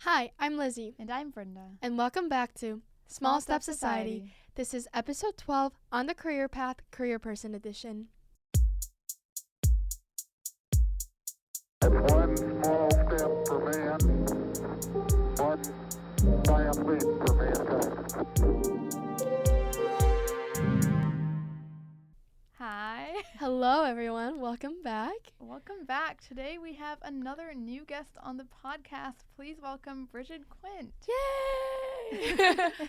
Hi, I'm Lizzie, And I'm Brenda. and welcome back to Small Step Society. This is episode 12 on the Career Path Career Person Edition. One small step for man, one giant leap for mankind. Hi. Hello, everyone. Welcome back. Welcome back. Today we have another new guest on the podcast. Please welcome Brigid Quint. Yay!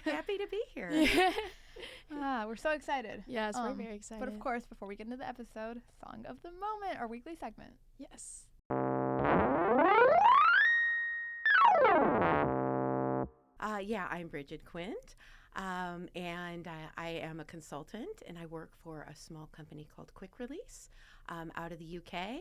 Happy to be here. Yeah. We're so excited. Yes, we're very excited. But of course, before we get into the episode, Song of the Moment, our weekly segment. Yes. I'm Brigid Quint, and I am a consultant, and I work for a small company called Quick Release out of the UK.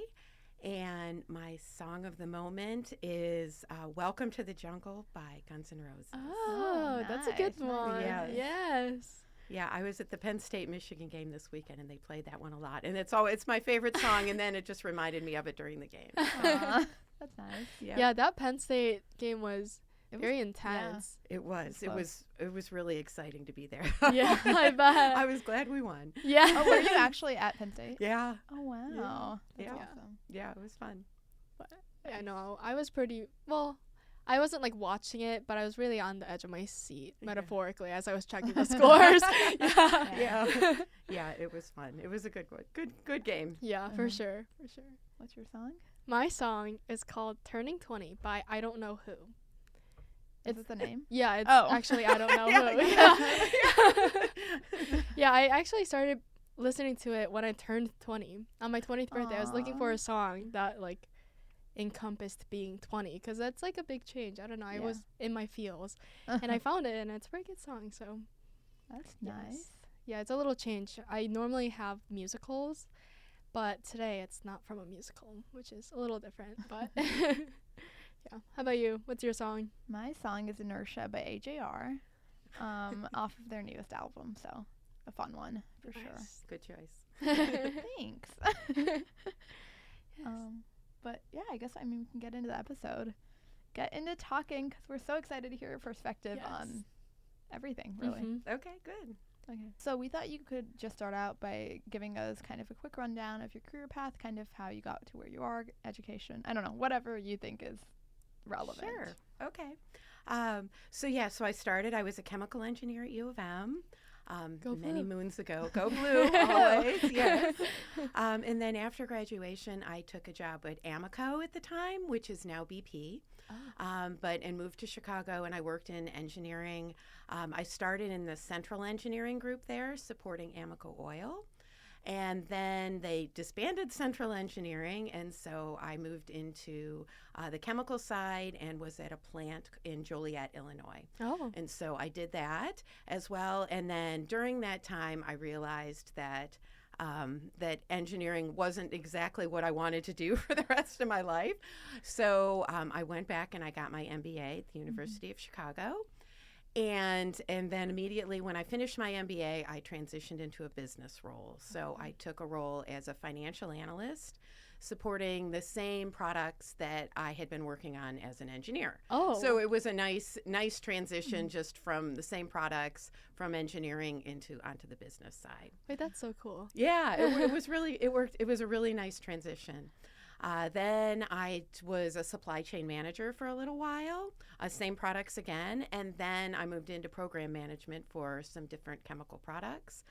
And my song of the moment is Welcome to the Jungle by Guns N' Roses. Oh, that's a good nice. one. Yes. Yes. Yeah, I was at the Penn State-Michigan game this weekend, and they played that one a lot. And it's my favorite song, and then it just reminded me of it during the game. Aw, that's nice. Yeah, that Penn State game was very intense. It was. Close. It was really exciting to be there. Yeah, I bet. I was glad we won. Yeah. Oh, were you actually at Penn State? Yeah. Oh, wow. That's Yeah. awesome. Yeah, it was fun. I know. I was I wasn't like watching it, but I was really on the edge of my seat, Yeah. metaphorically, as I was checking the scores. Yeah. Yeah, it was fun. It was a good one. Good game. Yeah, for Uh-huh. sure. For sure. What's your song? My song is called Turning 20 by I Don't Know Who. Is it the name? Yeah, it's Oh. actually I Don't Know Yeah, Who. Yeah, I actually started listening to it when I turned 20. On my 20th birthday, I was looking for Aw. a song that like encompassed being 20 because that's like a big change. I don't know. I Yeah. was in my feels and I found it, and it's a very good song. So That's yes. nice. Yeah, it's a little change. I normally have musicals, but today it's not from a musical, which is a little different. But yeah. How about you? What's your song? My song is Inertia by AJR, off of their newest album. So a fun one for sure. Nice. Good choice. Thanks. Yes. But yeah, I guess we can get into the episode, get into talking because we're so excited to hear your perspective Yes. on everything, really. Mhm. Okay, good. Okay. So we thought you could just start out by giving us kind of a quick rundown of your career path, kind of how you got to where you are, education. I don't know, whatever you think is relevant. Sure. Okay. So I was a chemical engineer at U of M Go many Blue. moons ago. Go Blue, always, yes. And then after graduation, I took a job at Amoco at the time, which is now BP. Oh. And moved to Chicago, and I worked in engineering. I started in the central engineering group there, supporting Amoco Oil. And then they disbanded central engineering, and so I moved into the chemical side and was at a plant in Joliet, Illinois. Oh. And so I did that as well. And then during that time, I realized that that engineering wasn't exactly what I wanted to do for the rest of my life. So I went back and I got my MBA at the University of Chicago. And then immediately when I finished my MBA, I transitioned into a business role. So I took a role as a financial analyst supporting the same products that I had been working on as an engineer. Oh. So it was a nice transition just from the same products from engineering onto the business side. Wait, that's so cool. Yeah, it worked. It was a really nice transition. Then I was a supply chain manager for a little while, same products again, and then I moved into program management for some different chemical products.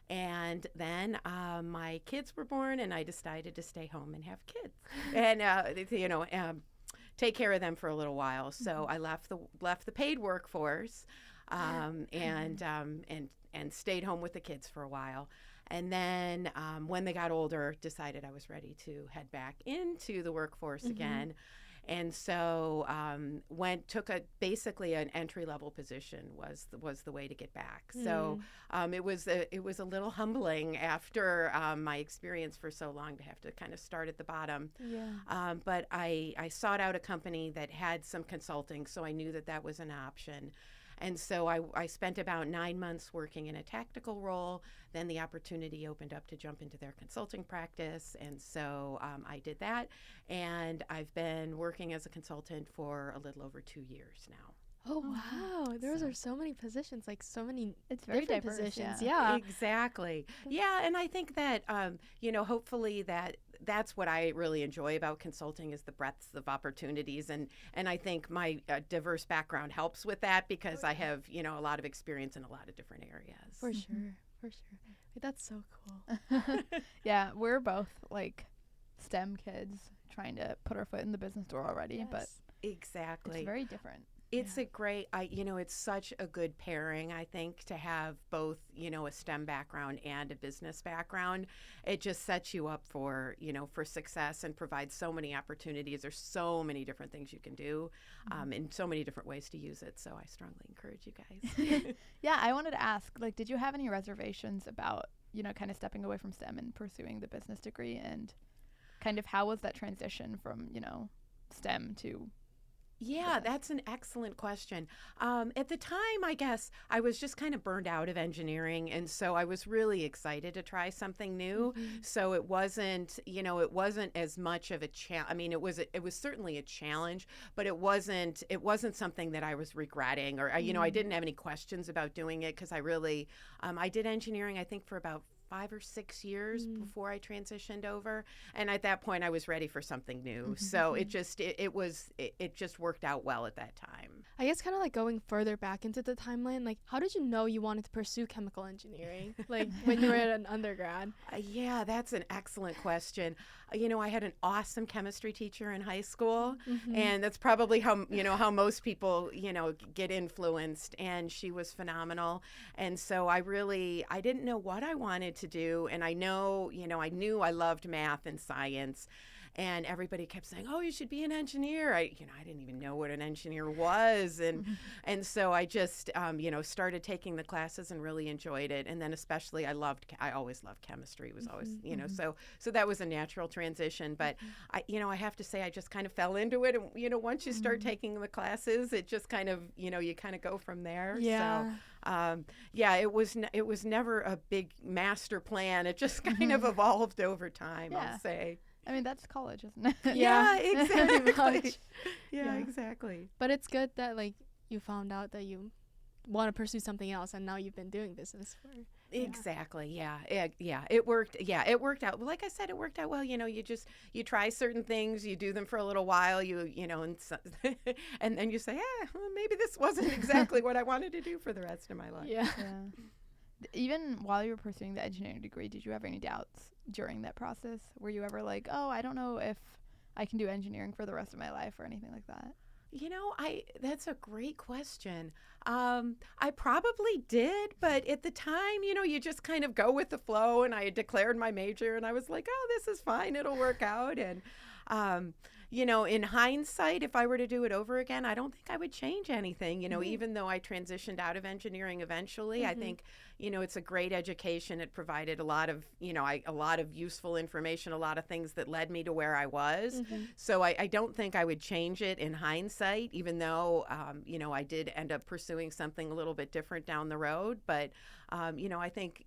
And then my kids were born, and I decided to stay home and have kids, and take care of them for a little while. So I left the paid workforce, and stayed home with the kids for a while. And then when they got older, decided I was ready to head back into the workforce again. And so took basically an entry-level position was the way to get back. So it was a little humbling after my experience for so long to have to kind of start at the bottom. Yeah. But I sought out a company that had some consulting, so I knew that was an option. And so I spent about 9 months working in a tactical role. Then the opportunity opened up to jump into their consulting practice. And so I did that. And I've been working as a consultant for a little over 2 years now. Oh, wow. Those are so many positions, like so many It's very different diverse, positions. yeah. Yeah. Exactly. Yeah, and I think that hopefully that's what I really enjoy about consulting is the breadth of opportunities, and I think my diverse background helps with that because I have a lot of experience in a lot of different areas. For sure. For sure. Wait, that's so cool. Yeah, we're both like STEM kids trying to put our foot in the business door already, but Exactly. it's very different. It's a great, it's such a good pairing, I think, to have both, a STEM background and a business background. It just sets you up for, for success and provides so many opportunities. There's so many different things you can do and so many different ways to use it. So I strongly encourage you guys. Yeah, I wanted to ask, like, did you have any reservations about, kind of stepping away from STEM and pursuing the business degree? And kind of how was that transition from, STEM to Yeah, that's an excellent question. At the time, I guess I was just kind of burned out of engineering, and so I was really excited to try something new. So it wasn't as much of a challenge. I mean, it was certainly a challenge, but it wasn't something that I was regretting, or I didn't have any questions about doing it because I did engineering, I think, for about 5 or 6 years before I transitioned over, and at that point I was ready for something new. So it just worked out well at that time. I guess kind of like going further back into the timeline, like how did you know you wanted to pursue chemical engineering, like when you were at an undergrad? Yeah, that's an excellent question. I had an awesome chemistry teacher in high school, and that's probably how most people get influenced, and she was phenomenal. And so I didn't know what I wanted to do, and I knew I loved math and science. And everybody kept saying, "Oh, you should be an engineer." I didn't even know what an engineer was, and so I just started taking the classes and really enjoyed it. And then especially I always loved chemistry. It was always so that was a natural transition. But I have to say I just kind of fell into it. And once you start taking the classes, it just kind of you kind of go from there. Yeah. So it was never a big master plan. It just kind of evolved over time. Yeah. I'll say. I mean, that's college, isn't it? Yeah, Pretty exactly. much. Yeah, exactly. But it's good that like you found out that you want to pursue something else, and now you've been doing business for. Exactly. Yeah. It worked. Yeah, it worked out. Like I said, it worked out well. You try certain things, you do them for a little while, and then you say, well, maybe this wasn't exactly what I wanted to do for the rest of my life. Yeah. Even while you were pursuing the engineering degree, did you have any doubts during that process? Were you ever like, oh, I don't know if I can do engineering for the rest of my life or anything like that? That's a great question. I probably did, but at the time, you just kind of go with the flow, and I had declared my major, and I was like, oh, this is fine. It'll work out. And, in hindsight, if I were to do it over again, I don't think I would change anything, even though I transitioned out of engineering eventually. I think, it's a great education. It provided a lot of, a lot of useful information, a lot of things that led me to where I was. So I don't think I would change it in hindsight, even though, I did end up pursuing something a little bit different down the road. But, I think,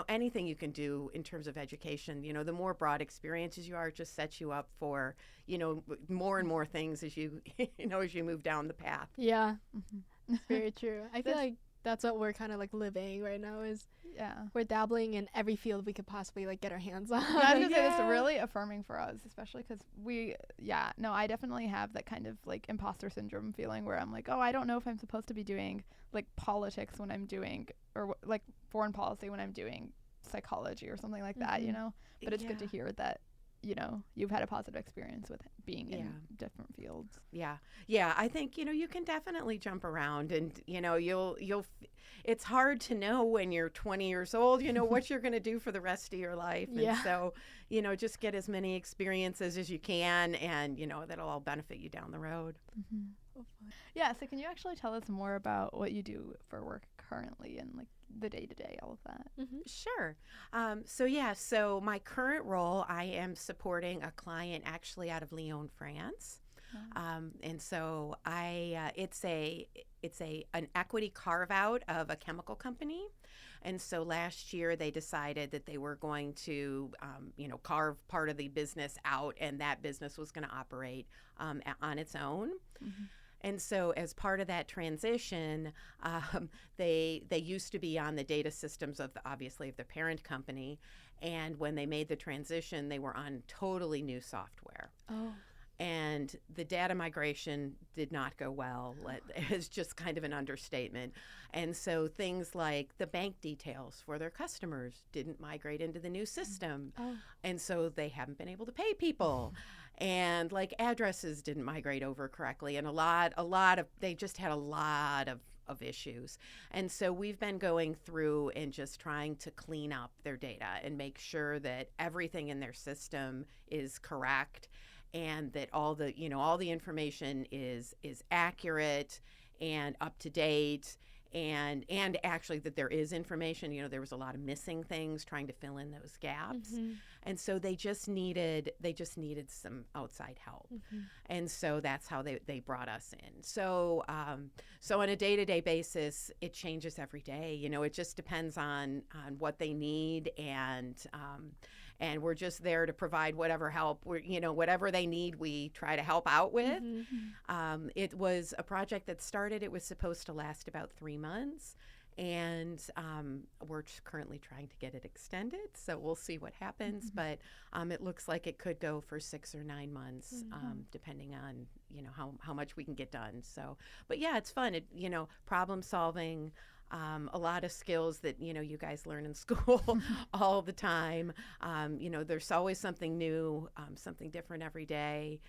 anything you can do in terms of education, the more broad experiences you are, it just sets you up for, more and more things as you, as you move down the path. Yeah. Very true. I feel like that's what we're kind of like living right now is we're dabbling in every field we could possibly like get our hands on. I was gonna say it's really affirming for us, especially because I definitely have that kind of like imposter syndrome feeling where I'm like, oh, I don't know if I'm supposed to be doing like politics when I'm doing or like foreign policy when I'm doing psychology or something like that, but it's good to hear that you've had a positive experience with being in different fields. Yeah. I think, you can definitely jump around, and, it's hard to know when you're 20 years old, what you're going to do for the rest of your life. And so, just get as many experiences as you can, and, that'll all benefit you down the road. Yeah. So can you actually tell us more about what you do for work currently and like the day-to-day, all of that? Sure. So my current role, I am supporting a client actually out of Lyon, France. And so it's an equity carve out of a chemical company. And so last year they decided that they were going to, carve part of the business out, and that business was going to operate on its own. And so, as part of that transition, they used to be on the data systems of obviously of the parent company, and when they made the transition, they were on totally new software. Oh. And the data migration did not go well. It's just kind of an understatement. And so things like the bank details for their customers didn't migrate into the new system. Oh. And so they haven't been able to pay people. And like addresses didn't migrate over correctly. And they just had a lot of issues. And so we've been going through and just trying to clean up their data and make sure that everything in their system is correct, and that all the information is accurate and up to date, and actually that there is information. There was a lot of missing things, trying to fill in those gaps. And so they just needed some outside help. And so that's how they brought us in. So on a day-to-day basis, it changes every day. It just depends on what they need, and we're just there to provide whatever help whatever they need, we try to help out with. It was a project that started. It was supposed to last about 3 months, and we're currently trying to get it extended. So we'll see what happens. But it looks like it could go for 6 or 9 months, depending on how much we can get done. So, but yeah, it's fun. Problem solving. A lot of skills that you guys learn in school all the time. There's always something new, something different every day.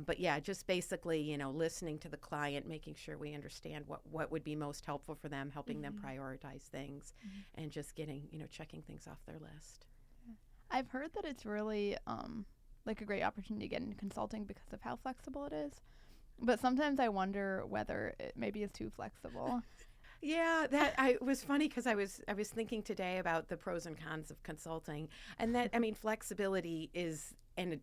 But yeah, just basically listening to the client, making sure we understand what would be most helpful for them, helping them prioritize things, and just getting checking things off their list. I've heard that it's really like a great opportunity to get into consulting because of how flexible it is. But sometimes I wonder whether it maybe is too flexible. Yeah, it was funny because I was thinking today about the pros and cons of consulting, and that flexibility is, and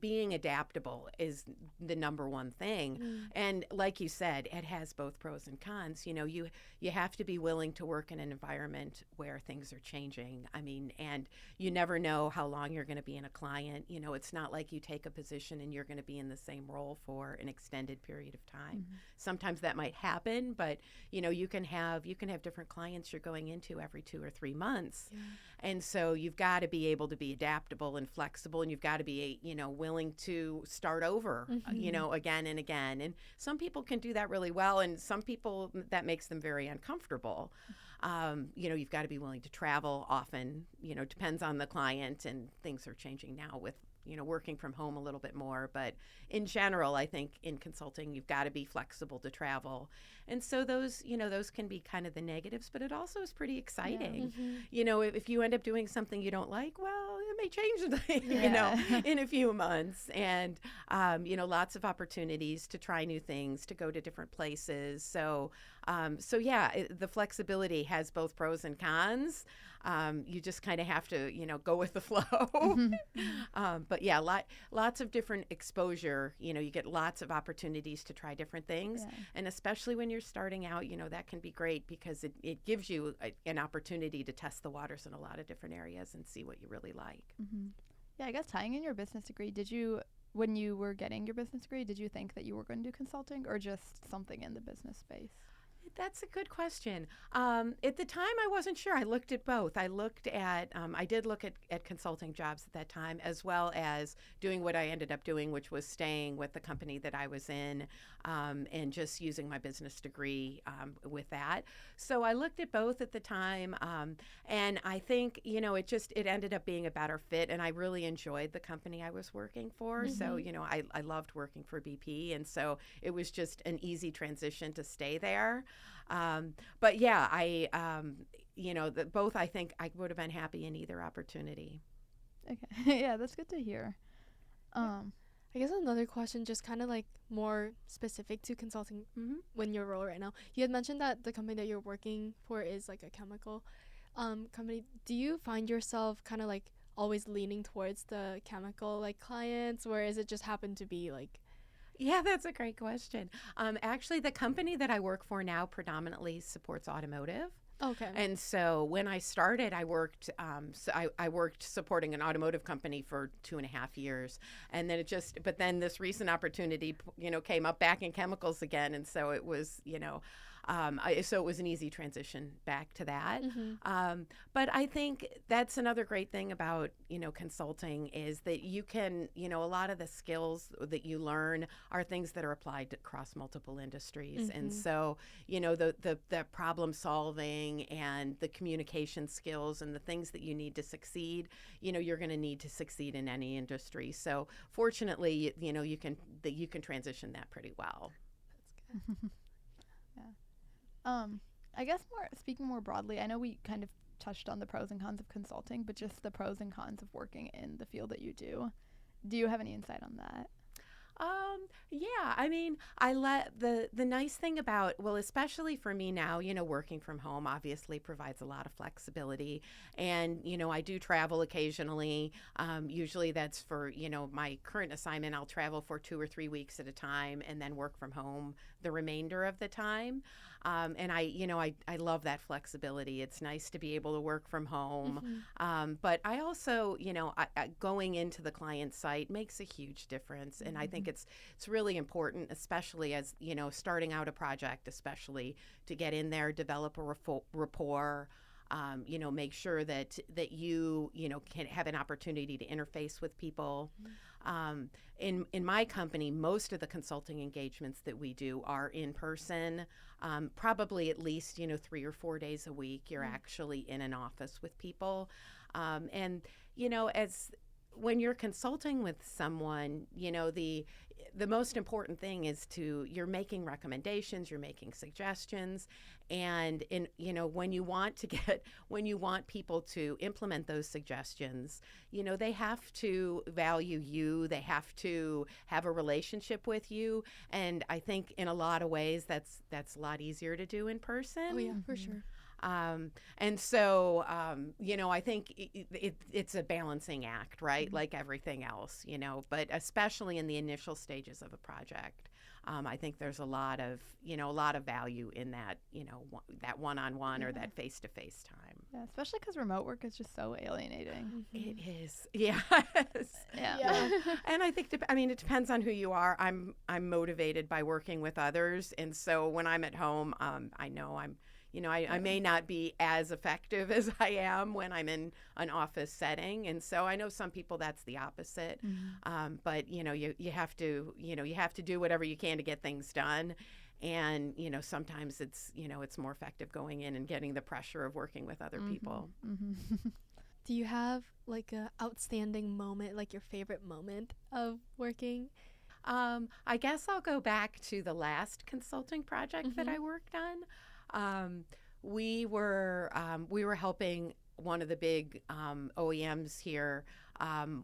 being adaptable is the number one thing. And like you said, it has both pros and cons. You have to be willing to work in an environment where things are changing. And you never know how long you're going to be in a client. It's not like you take a position and you're going to be in the same role for an extended period of time. Sometimes that might happen, but you can have different clients you're going into every 2 or 3 months. And so you've got to be able to be adaptable and flexible, and you've got to be willing to start over again and again. And some people can do that really well, and some people that makes them very uncomfortable. You've got to be willing to travel often. Depends on the client, and things are changing now with working from home a little bit more. But in general, I think in consulting, you've got to be flexible to travel. And so those can be kind of the negatives, but it also is pretty exciting. If you end up doing something you don't like, well, it may change, in a few months. And, lots of opportunities to try new things, to go to different places. So the flexibility has both pros and cons. You just kind of have to, go with the flow. But yeah, lots of different exposure. You get lots of opportunities to try different things. And especially when you're starting out, that can be great because it gives you an opportunity to test the waters in a lot of different areas and see what you really like. Yeah, I guess tying in your business degree, when you were getting your business degree, did you think that you were going to do consulting or just something in the business space? That's a good question. At the time, I wasn't sure. I looked at both. I did look at consulting jobs at that time, as well as doing what I ended up doing, which was staying with the company that I was in, and just using my business degree with that. So I looked at both at the time, and I think, it ended up being a better fit, and I really enjoyed the company I was working for. So, I loved working for BP, and so it was just an easy transition to stay there. But yeah, both, I think I would have been happy in either opportunity. Okay. Yeah, that's good to hear. I guess another question, just kind of like more specific to consulting when your role right now. You had mentioned that the company that you're working for is like a chemical company. Do you find yourself kind of like always leaning towards the chemical like clients, or is it just happen to be like Yeah, that's a great question. Actually, the company that I work for now predominantly supports automotive. Okay. And so when I started, I worked. I worked supporting an automotive company for 2.5 years, and then but then this recent opportunity, came up back in chemicals again, and so it was, so it was an easy transition back to that. But I think that's another great thing about, consulting is that you can, a lot of the skills that you learn are things that are applied across multiple industries. And so, the problem solving and the communication skills and the things that you need to succeed, you're going to need to succeed in any industry. So fortunately, you can transition that pretty well. That's good. I guess speaking more broadly, I know we kind of touched on the pros and cons of consulting, but just the pros and cons of working in the field that you do. Do you have any insight on that? Yeah, I mean, the nice thing about, well, especially for me now, working from home obviously provides a lot of flexibility. And, I do travel occasionally. Usually that's for, my current assignment, I'll travel for 2 or 3 weeks at a time and then work from home the remainder of the time. And I love that flexibility. It's nice to be able to work from home. But I also, going into the client site makes a huge difference. And I think it's really important, especially as, starting out a project, especially to get in there, develop a rapport, make sure that you can have an opportunity to interface with people. In my company, most of the consulting engagements that we do are in person. Probably at least 3 or 4 days a week, you're actually in an office with people. And as when you're consulting with someone, the most important thing is you're making recommendations, you're making suggestions, and when you want people to implement those suggestions, they have to value you, they have to have a relationship with you, and I think in a lot of ways that's a lot easier to do in person. Oh yeah, for sure. And so, I think it's a balancing act, right? Like everything else, but especially in the initial stages of a project, I think there's a lot of value in that, that one-on-one or that face-to-face time. Yeah, especially because remote work is just so alienating. It is. Yes. Yeah. And I think, it depends on who you are. I'm motivated by working with others. And so when I'm at home, I know I may not be as effective as I am when I'm in an office setting, and so I know some people that's the opposite. But you have to do whatever you can to get things done, and sometimes it's more effective going in and getting the pressure of working with other people. Do you have like a outstanding moment, like your favorite moment of working? I guess I'll go back to the last consulting project that I worked on. We were helping one of the big OEMs here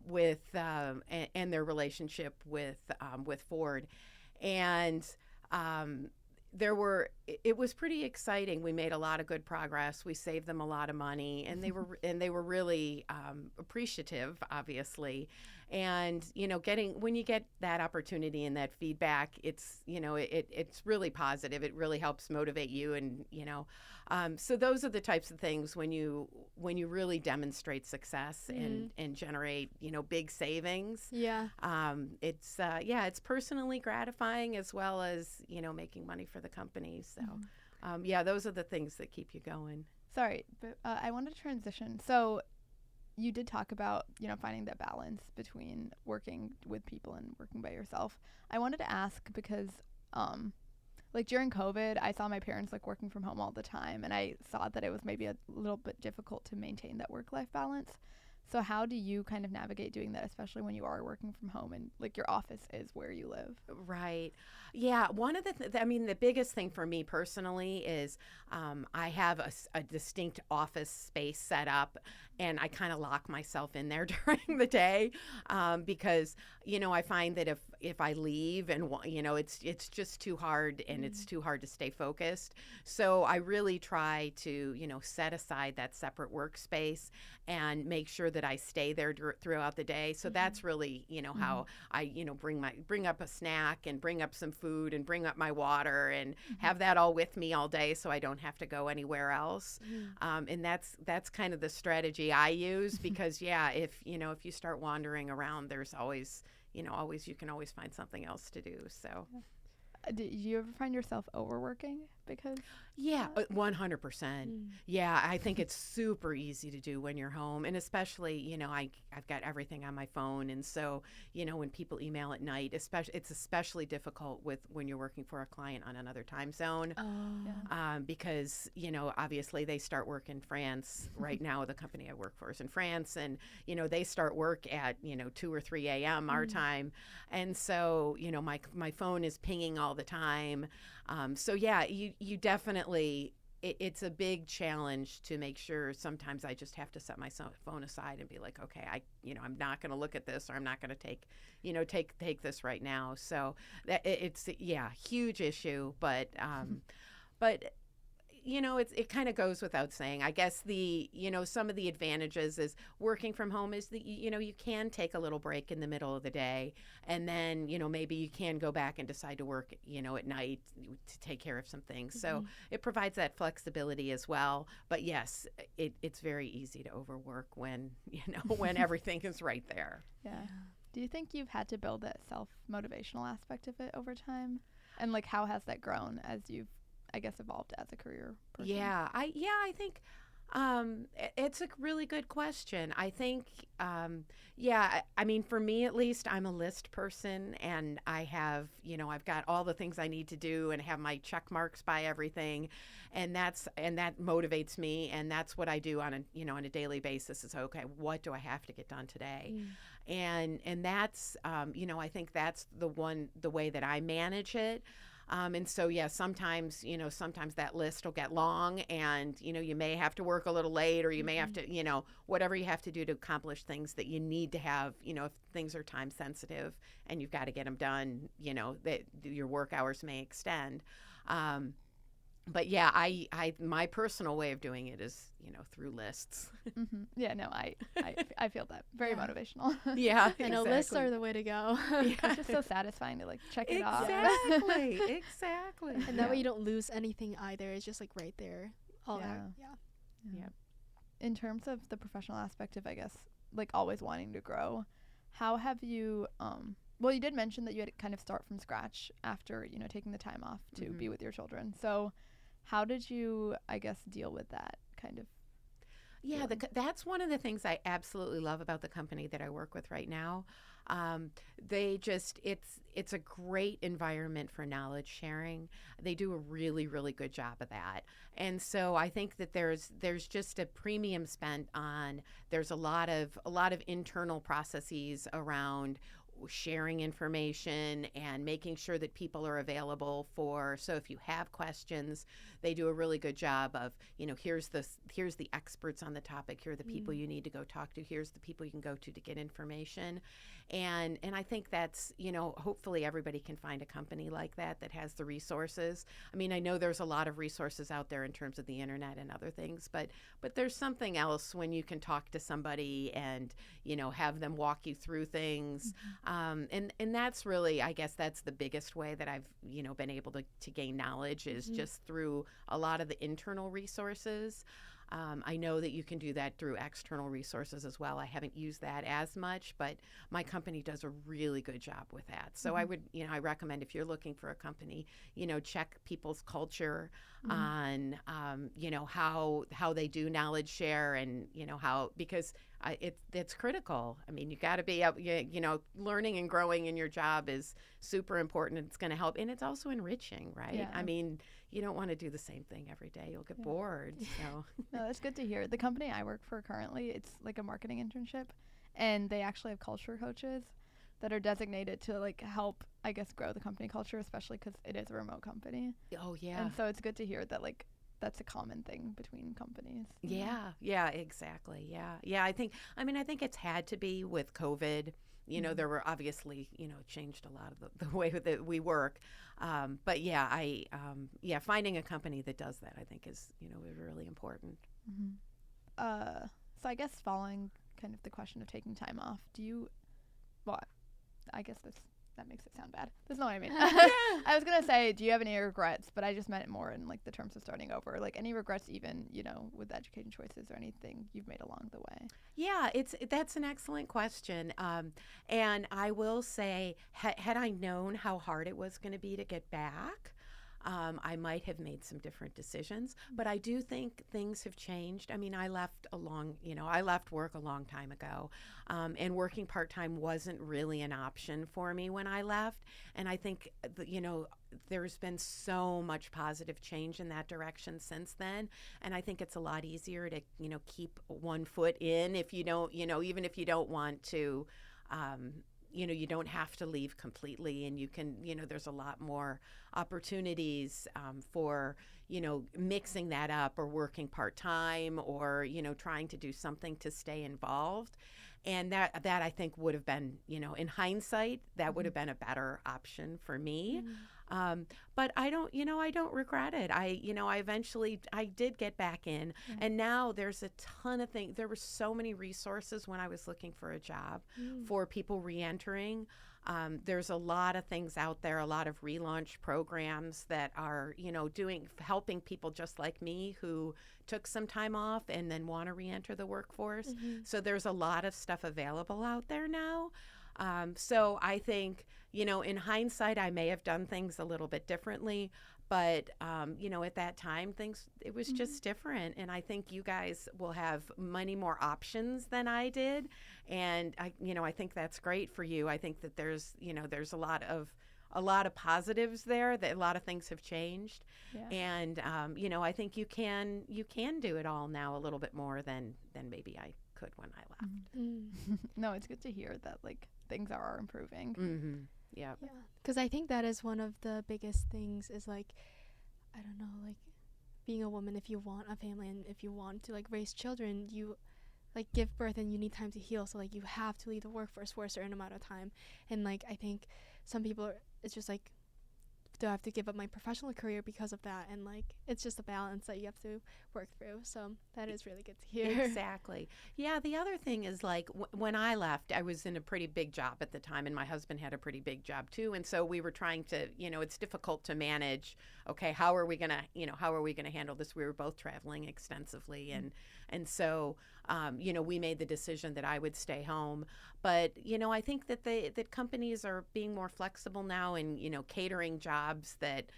with and their relationship with Ford, and it was pretty exciting. We made a lot of good progress. We saved them a lot of money, and they were really appreciative, obviously. And when you get that opportunity and that feedback, it's it's really positive. It really helps motivate you, and so those are the types of things when you really demonstrate success and generate big savings. Yeah. It's personally gratifying as well as making money for the company. So those are the things that keep you going. Sorry, but I wanted to transition. So you did talk about, finding that balance between working with people and working by yourself. I wanted to ask because, during COVID, I saw my parents, working from home all the time, and I saw that it was maybe a little bit difficult to maintain that work-life balance. So how do you kind of navigate doing that, especially when you are working from home and your office is where you live? Right. Yeah. One of the biggest thing for me personally is I have a distinct office space set up, and I kind of lock myself in there during the day because, I find that if I leave and, it's just too hard, and it's too hard to stay focused. So I really try to, set aside that separate workspace and make sure that I stay there throughout the day. So that's really, how I, bring up a snack and bring up some food and bring up my water and have that all with me all day so I don't have to go anywhere else. And that's kind of the strategy I use because, if you start wandering around, there's always, you can always find something else to do. So. Do you ever find yourself overworking because? Yeah, 100%. Yeah, I think it's super easy to do when you're home. And especially, I've got everything on my phone. And so, when people email at night, it's especially difficult when you're working for a client on another time zone. Because, obviously they start work in France. Right now, the company I work for is in France. And, they start work at, 2 or 3 a.m. our time. And so, my phone is pinging all the time. So yeah, you definitely, it's a big challenge to make sure. Sometimes I just have to set my phone aside and be like, okay, I'm not going to look at this, or I'm not going to take this right now. So it's huge issue, but it kind of goes without saying. I guess some of the advantages is working from home is that, you can take a little break in the middle of the day, and then, maybe you can go back and decide to work, at night to take care of some things. So it provides that flexibility as well. But yes, it's very easy to overwork when, when everything is right there. Yeah. Do you think you've had to build that self-motivational aspect of it over time? And how has that grown as you've, I guess, evolved as a career person? I think it's a really good question. I think, I mean, for me at least, I'm a list person, and I have, I've got all the things I need to do and have my check marks by everything, and that motivates me, and that's what I do on a daily basis. Is okay, what do I have to get done today? And that's, I think that's the way that I manage it. And so, sometimes that list will get long, and, you may have to work a little late, or you may have to, whatever you have to do to accomplish things that you need to have, if things are time sensitive and you've got to get them done, that your work hours may extend. But yeah, my personal way of doing it is, through lists. Yeah, no, I feel that. Very motivational. Yeah, I know lists are the way to go. It's just so satisfying to check it off. Exactly. And that way you don't lose anything either. It's just right there. All out. Yeah. In terms of the professional aspect of, I guess, always wanting to grow, how have you, well, you did mention that you had to kind of start from scratch after, taking the time off to be with your children. So how did you, I guess, deal with that kind of? Yeah, that's one of the things I absolutely love about the company that I work with right now. It's a great environment for knowledge sharing. They do a really, really good job of that. And so I think that there's just a premium spent on, there's a lot of internal processes around sharing information and making sure that people are available so if you have questions, they do a really good job of, here's the experts on the topic, here are the people you need to go talk to, here's the people you can go to get information. And I think that's, hopefully everybody can find a company like that has the resources. I mean, I know there's a lot of resources out there in terms of the internet and other things, but there's something else when you can talk to somebody and, have them walk you through things. And that's really, I guess that's the biggest way that I've, been able to gain knowledge is just through a lot of the internal resources. I know that you can do that through external resources as well. I haven't used that as much, but my company does a really good job with that. So I would, I recommend if you're looking for a company, check people's culture on, how they do knowledge share and, because it's critical. I mean, you got to be, learning and growing in your job is super important. It's going to help. And it's also enriching, right? Yeah. I mean, you don't want to do the same thing every day. You'll get bored. So. No, that's good to hear. The company I work for currently, it's like a marketing internship, and they actually have culture coaches that are designated to help, I guess, grow the company culture, especially because it is a remote company. Oh, yeah. And so it's good to hear that that's a common thing between companies. Yeah, exactly. Yeah. I think it's had to be with COVID. There were obviously, changed a lot of the way that we work. But finding a company that does that, I think is really important. So I guess following kind of the question of taking time off, do you, well, I guess that makes it sound bad. That's not what I mean. I was going to say, do you have any regrets? But I just meant it more in like the terms of starting over. Like any regrets even, you know, with education choices or anything you've made along the way? Yeah, that's an excellent question. And I will say, had I known how hard it was going to be to get back, I might have made some different decisions, but I do think things have changed. I mean, I left work a long time ago, and working part-time wasn't really an option for me when I left. And I think, there's been so much positive change in that direction since then. And I think it's a lot easier to, keep one foot in if you don't, even if you don't want to, you don't have to leave completely, and you can, there's a lot more opportunities for, mixing that up or working part-time or, trying to do something to stay involved. And that I think would have been, in hindsight, that would have been a better option for me. But I don't regret it. I did get back in, and now there's a ton of things. There were so many resources when I was looking for a job for people reentering. There's a lot of things out there, a lot of relaunch programs that are, helping people just like me who took some time off and then want to reenter the workforce. So there's a lot of stuff available out there now. So I think, in hindsight, I may have done things a little bit differently, but, at that time, it was just different. And I think you guys will have many more options than I did. And I think that's great for you. I think that there's a lot of positives there, that a lot of things have changed. Yeah. And, I think you can do it all now a little bit more than maybe I could when I left. No, it's good to hear that, like, things are improving. Yeah. Because I think that is one of the biggest things is, like, I don't know, like, being a woman, if you want a family and if you want to, like, raise children, you, like, give birth and you need time to heal. So, like, you have to leave the workforce for a certain amount of time. And, like, I think some people, it's just, like, do I have to give up my professional career because of that? And, like, it's just a balance that you have to work through. So that is really good to hear. Exactly. Yeah, the other thing is, like, when I left, I was in a pretty big job at the time, and my husband had a pretty big job too. And so we were trying to, it's difficult to manage, okay, how are we going to handle this? We were both traveling extensively. And so, we made the decision that I would stay home. But, I think that companies are being more flexible now and, catering jobs that,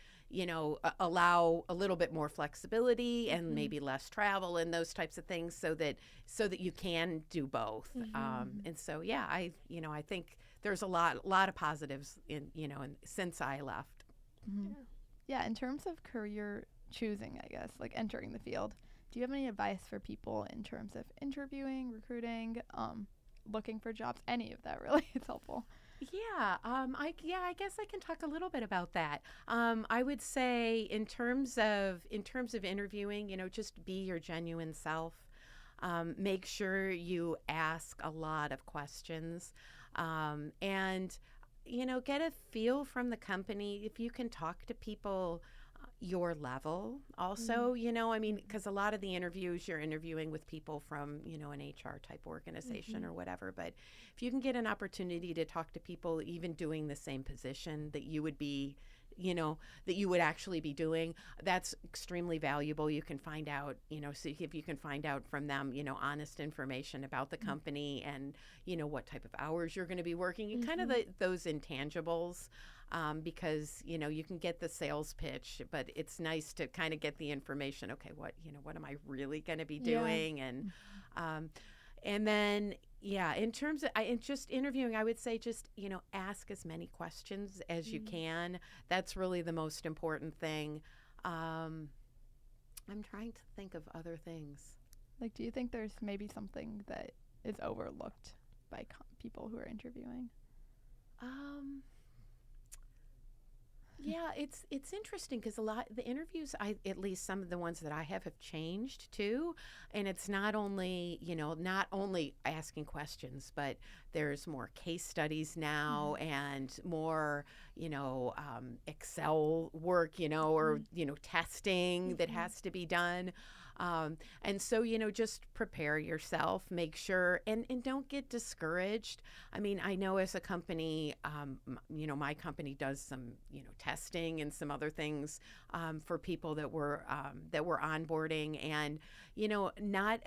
allow a little bit more flexibility and maybe less travel and those types of things so that you can do both. And so, yeah, I think there's a lot of positives since I left. Yeah. In terms of career choosing, I guess, like entering the field, do you have any advice for people in terms of interviewing, recruiting, looking for jobs, any of that really? It's helpful. Yeah, I guess I can talk a little bit about that. I would say in terms of interviewing, just be your genuine self. Make sure you ask a lot of questions, and get a feel from the company. If you can talk to people your level also, because a lot of the interviews you're interviewing with people from, an HR type organization or whatever. But if you can get an opportunity to talk to people even doing the same position that you would be, that you would actually be doing, that's extremely valuable. You can find out, so if you can find out from them, honest information about the company and, what type of hours you're going to be working and kind of those intangibles. Because, you can get the sales pitch, but it's nice to kind of get the information. Okay, what am I really going to be doing? And then, in terms of just interviewing, I would say just, ask as many questions as you can. That's really the most important thing. I'm trying to think of other things. Like, do you think there's maybe something that is overlooked by people who are interviewing? Yeah, it's interesting because a lot the interviews, at least some of the ones that I have changed too, and it's not only asking questions, but there's more case studies now and more Excel work, or testing that has to be done. And so, just prepare yourself, make sure, and don't get discouraged. I mean, I know as a company, my company does some, testing and some other things for people that we're onboarding. And, not,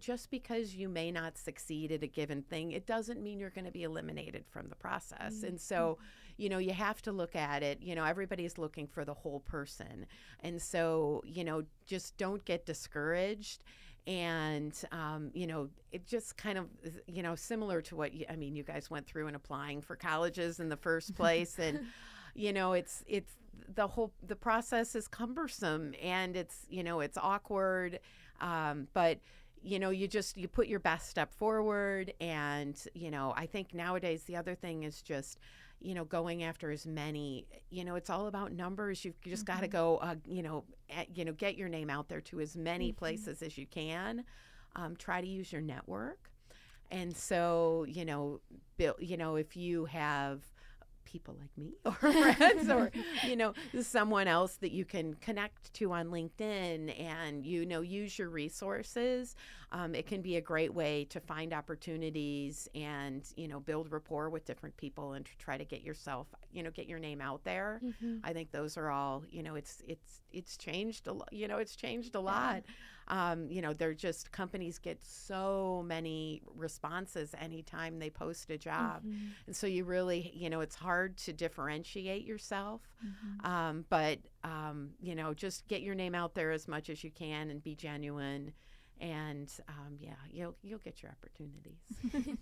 just because you may not succeed at a given thing, it doesn't mean you're going to be eliminated from the process. And so, you have to look at it, everybody's looking for the whole person. And so, just don't get discouraged. And, it just kind of, similar to what, you guys went through in applying for colleges in the first place. And, it's the process is cumbersome, and it's awkward. But, you put your best step forward. And, I think nowadays the other thing is just, going after as many, it's all about numbers. You've just got to go, get your name out there to as many places as you can. Try to use your network. And so, if you have people like me or friends or, someone else that you can connect to on LinkedIn and, use your resources. It can be a great way to find opportunities and, build rapport with different people and to try to get yourself, get your name out there. I think those are all, it's changed a lot, it's changed a lot. They're just, companies get so many responses anytime they post a job. And so you really, it's hard to differentiate yourself. But, just get your name out there as much as you can and be genuine. And, you'll get your opportunities.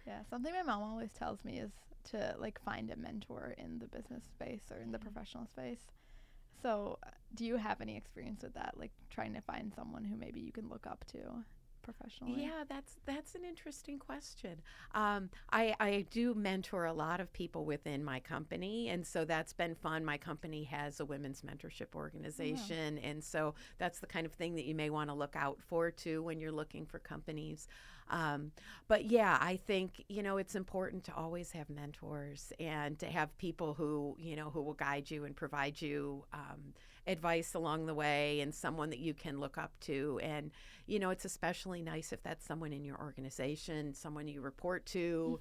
Yeah, something my mom always tells me is to find a mentor in the business space or in the professional space. So do you have any experience with that, trying to find someone who maybe you can look up to professionally? Yeah, that's an interesting question. I do mentor a lot of people within my company, and so that's been fun. My company has a women's mentorship organization, and so that's the kind of thing that you may want to look out for too when you're looking for companies. But yeah, I think, it's important to always have mentors and to have people who, who will guide you and provide you advice along the way, and someone that you can look up to. And, it's especially nice if that's someone in your organization, someone you report to,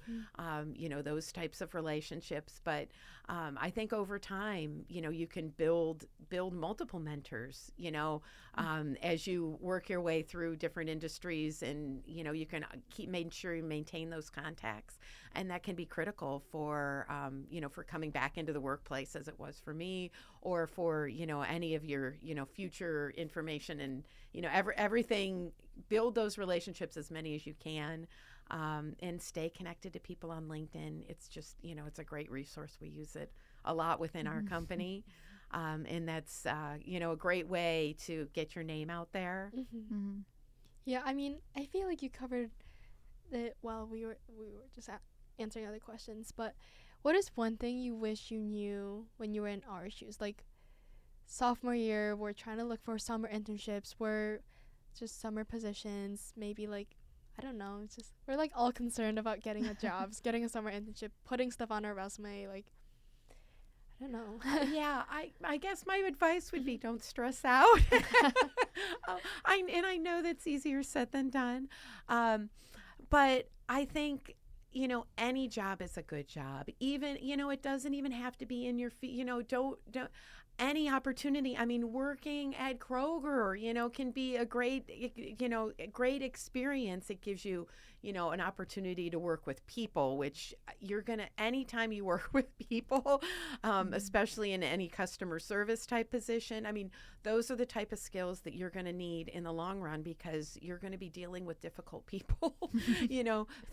those types of relationships. But I think over time, you can build multiple mentors, as you work your way through different industries, and, you can keep making sure you maintain those contacts. And that can be critical for, for coming back into the workplace, as it was for me, or for, any of your, future information and, everything. Build those relationships, as many as you can, and stay connected to people on LinkedIn. It's just, it's a great resource. We use it a lot within our company. And that's, a great way to get your name out there. Yeah, I mean, I feel like you covered it while we were just answering other questions. But what is one thing you wish you knew when you were in our shoes? Sophomore year, we're trying to look for summer internships, we're just summer positions, maybe I don't know, it's just we're all concerned about getting a job, getting a summer internship, putting stuff on our resume, I don't know. Yeah, I guess my advice would be don't stress out. I know that's easier said than done. But I think, any job is a good job. Even, it doesn't even have to be in your feet, don't any opportunity. I mean, working at Kroger, can be a great experience. It gives you, an opportunity to work with people, which anytime you work with people, especially in any customer service type position, I mean, those are the type of skills that you're going to need in the long run, because you're going to be dealing with difficult people,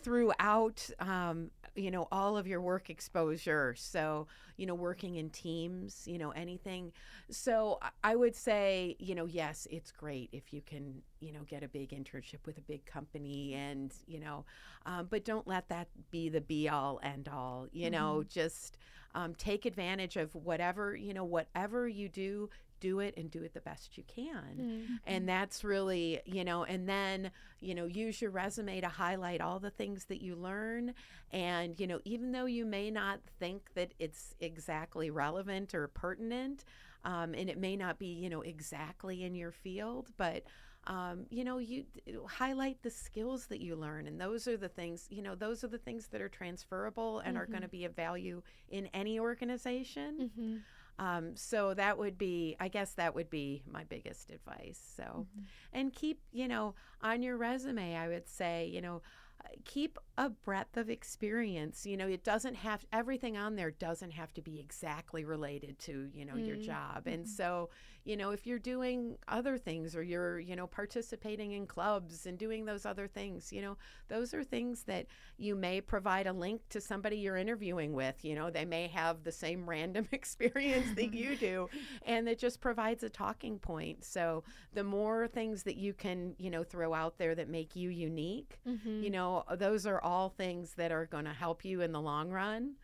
throughout, all of your work exposure. So, working in teams, anything. So I would say, yes, it's great if you can, get a big internship with a big company, and, but don't let that be the be all end all, just take advantage of whatever you do it and do it the best you can. And that's really, and then, use your resume to highlight all the things that you learn. And, even though you may not think that it's exactly relevant or pertinent, and it may not be, exactly in your field, but you highlight the skills that you learn, and those are the things, that are transferable and are going to be of value in any organization. So I guess that would be my biggest advice. So, and keep, on your resume, I would say, keep a breadth of experience. It doesn't have, everything on there doesn't have to be exactly related to, your job. And so, if you're doing other things, or you're, participating in clubs and doing those other things, those are things that you may provide a link to somebody you're interviewing with. They may have the same random experience that you do, and it just provides a talking point. So the more things that you can, throw out there that make you unique, those are all things that are going to help you in the long run.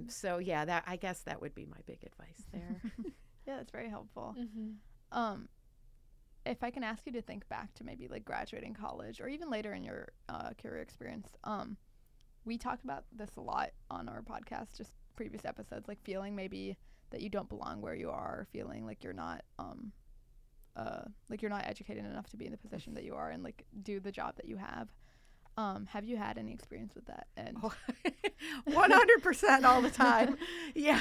So yeah, I guess that would be my big advice there. Yeah, that's very helpful. If I can ask you to think back to maybe like graduating college or even later in your career experience, we talked about this a lot on our podcast, just previous episodes, like feeling maybe that you don't belong where you are, feeling like you're not educated enough to be in the position that you are and like do the job that you have. Have you had any experience with that? And 100% all the time. Yeah.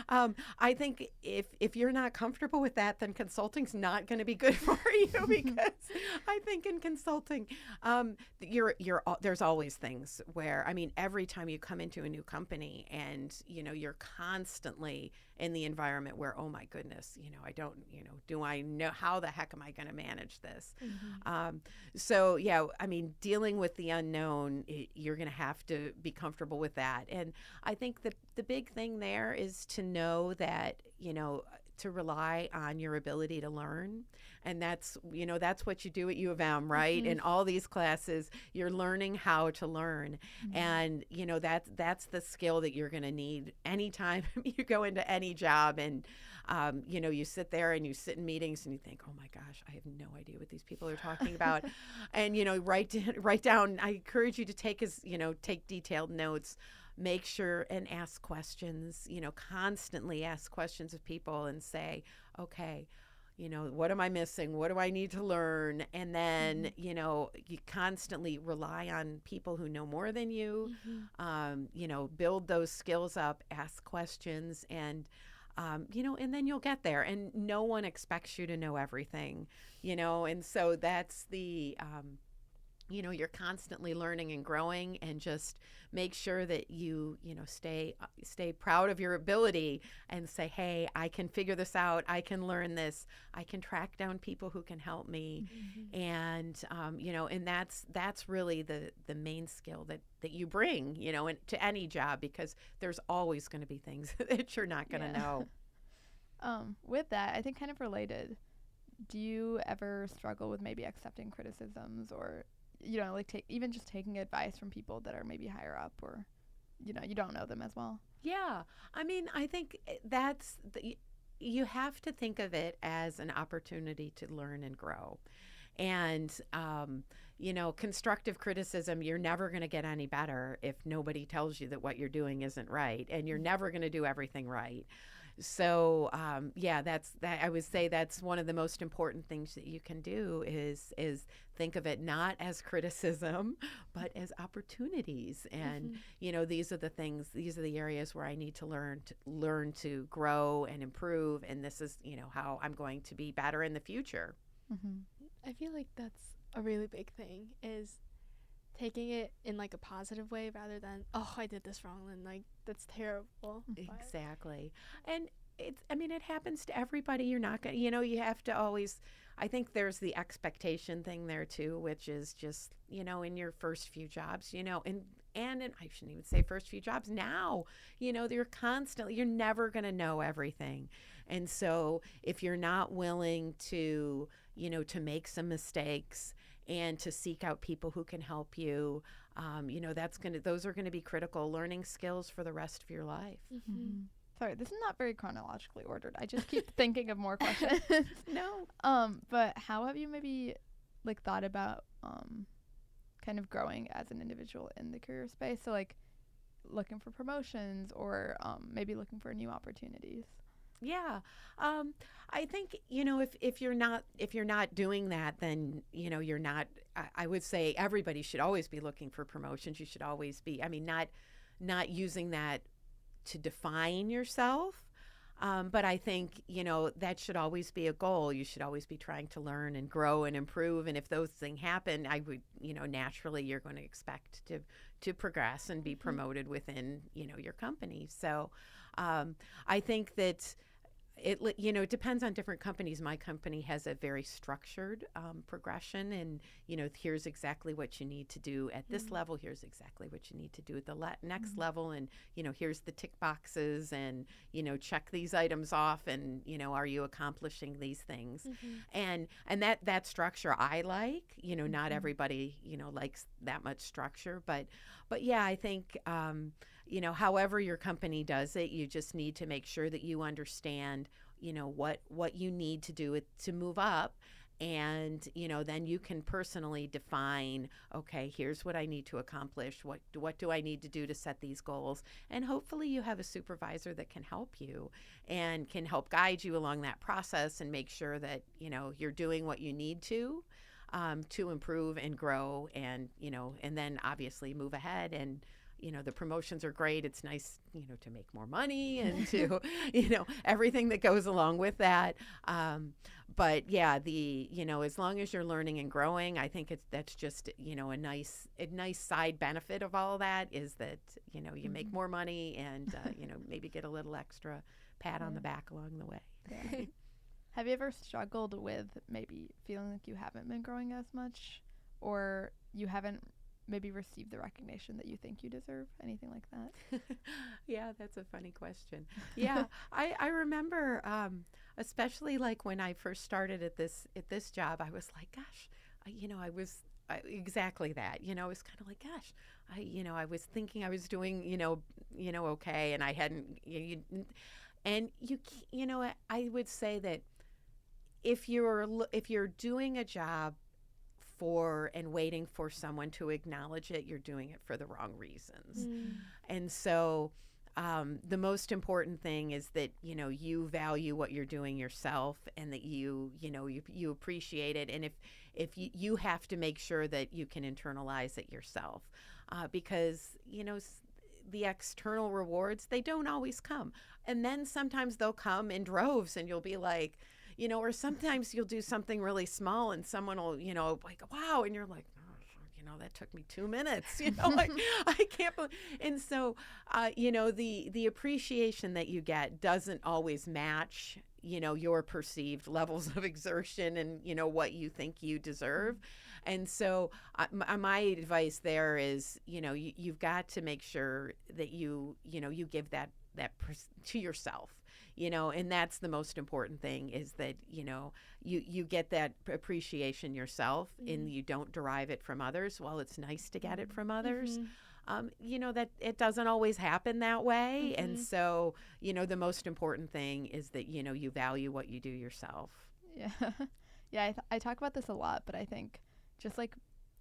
I think if you're not comfortable with that, then consulting's not going to be good for you, because I think in consulting, there's always things where, every time you come into a new company and, you're constantly in the environment where, oh my goodness, I don't, do I know, how the heck am I going to manage this? So yeah, dealing with the unknown, you're going to have to be comfortable with that. And I think the big thing there is to know that, to rely on your ability to learn. And that's what you do at U of M, right? In all these classes, you're learning how to learn. And, that's the skill that you're going to need anytime you go into any job. And, you sit there and you sit in meetings and you think, oh my gosh, I have no idea what these people are talking about. And, write down, I encourage you to take detailed notes. Make sure and ask questions, constantly ask questions of people and say, okay, what am I missing? What do I need to learn? And then, you constantly rely on people who know more than you, build those skills up, ask questions, and, and then you'll get there. And no one expects you to know everything, and so that's the, you're constantly learning and growing, and just make sure that you stay proud of your ability and say, hey, I can figure this out. I can learn this. I can track down people who can help me. And, and that's really the main skill that you bring, to any job, because there's always going to be things that you're not going to know. With that, I think kind of related, do you ever struggle with maybe accepting criticisms, or even just taking advice from people that are maybe higher up, or, you don't know them as well? Yeah. I think you have to think of it as an opportunity to learn and grow. And, constructive criticism, you're never going to get any better if nobody tells you that what you're doing isn't right, and you're never going to do everything right. So, I would say that's one of the most important things that you can do is think of it not as criticism, but as opportunities. And, these are the areas where I need to learn to grow and improve. And this is, how I'm going to be better in the future. I feel like that's a really big thing, is taking it in like a positive way rather than, oh, I did this wrong and like that's terrible. Exactly. And it happens to everybody. You're not going to, you have to always, I think there's the expectation thing there too, which is just, in your first few jobs, and I shouldn't even say first few jobs now, you're never going to know everything. And so if you're not willing to, to make some mistakes and to seek out people who can help you, those are going to be critical learning skills for the rest of your life. Sorry, this is not very chronologically ordered. I just keep thinking of more questions. No. But how have you maybe like thought about kind of growing as an individual in the career space? So like looking for promotions, or maybe looking for new opportunities. Yeah. I think, if you're not doing that, then, you're not, I would say everybody should always be looking for promotions. You should always be, not using that to define yourself. But I think, that should always be a goal. You should always be trying to learn and grow and improve. And if those things happen, I would, naturally you're going to expect to progress and be promoted within, your company. So I think that it depends on different companies. My company has a very structured progression, and here's exactly what you need to do at this level. Here's exactly what you need to do at the next level, and here's the tick boxes, and check these items off, and are you accomplishing these things? And that structure I like. Not everybody likes that much structure, but yeah, I think. However your company does it, you just need to make sure that you understand, what you need to do to move up. And, then you can personally define, okay, here's what I need to accomplish. What do I need to do to set these goals? And hopefully you have a supervisor that can help you and can help guide you along that process and make sure that, you're doing what you need to improve and grow and, and then obviously move ahead. And the promotions are great. It's nice, to make more money and to, everything that goes along with that. But yeah, as long as you're learning and growing, I think that's just, a nice side benefit of all of that is that, you make more money and, maybe get a little extra pat on the back along the way. Yeah. Have you ever struggled with maybe feeling like you haven't been growing as much, or you haven't maybe receive the recognition that you think you deserve? Anything like that? Yeah, that's a funny question. Yeah, I remember, especially like when I first started at this job, I was like, gosh, I was exactly that. I was kind of like, gosh, I was thinking I was doing, okay, and I hadn't. I would say that if you're doing a job for and waiting for someone to acknowledge it, you're doing it for the wrong reasons. And so the most important thing is that you value what you're doing yourself, and that you appreciate it. And if you have to make sure that you can internalize it yourself, because the external rewards, they don't always come, and then sometimes they'll come in droves, and you'll be like, or sometimes you'll do something really small and someone will, like, wow. And you're like, oh, that took me 2 minutes, like, I can't believe. And so, the appreciation that you get doesn't always match, your perceived levels of exertion and, what you think you deserve. And so my advice there is, you've got to make sure that you give that to yourself. And that's the most important thing is that, you get that appreciation yourself and you don't derive it from others. While it's nice to get it from others, that it doesn't always happen that way. And so, the most important thing is that, you value what you do yourself. Yeah. Yeah. I talk about this a lot, but I think just like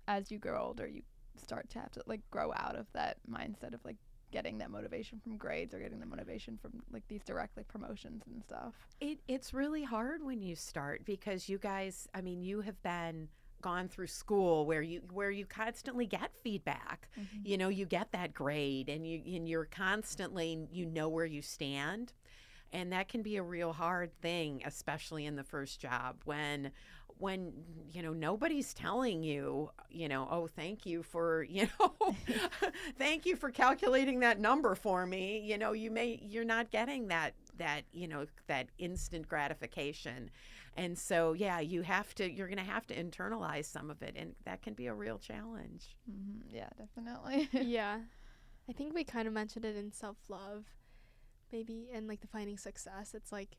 as you grow older, you start to have to like grow out of that mindset of like getting that motivation from grades or getting the motivation from like these direct like promotions and stuff. It's really hard when you start because you guys, you have gone through school where you constantly get feedback. You get that grade and you're constantly, where you stand. And that can be a real hard thing, especially in the first job when nobody's telling you, oh, thank you for, thank you for calculating that number for me. You're not getting that instant gratification. And so, yeah, you're going to have to internalize some of it. And that can be a real challenge. Yeah, definitely. Yeah. I think we kind of mentioned it in self-love, maybe, and like defining success. It's like,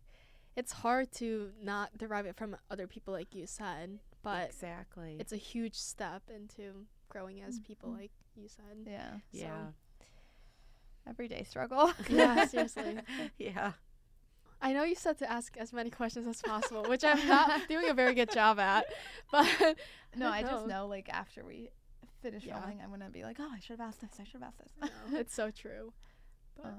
it's hard to not derive it from other people, like you said, but exactly, it's a huge step into growing as people, like you said. Yeah. So. Yeah. Everyday struggle. Yeah, seriously. Yeah. I know you said to ask as many questions as possible, which I'm not doing a very good job at, but no, I just know like after we finish filming, I'm gonna be like, oh, I should have asked this. No, it's so true. But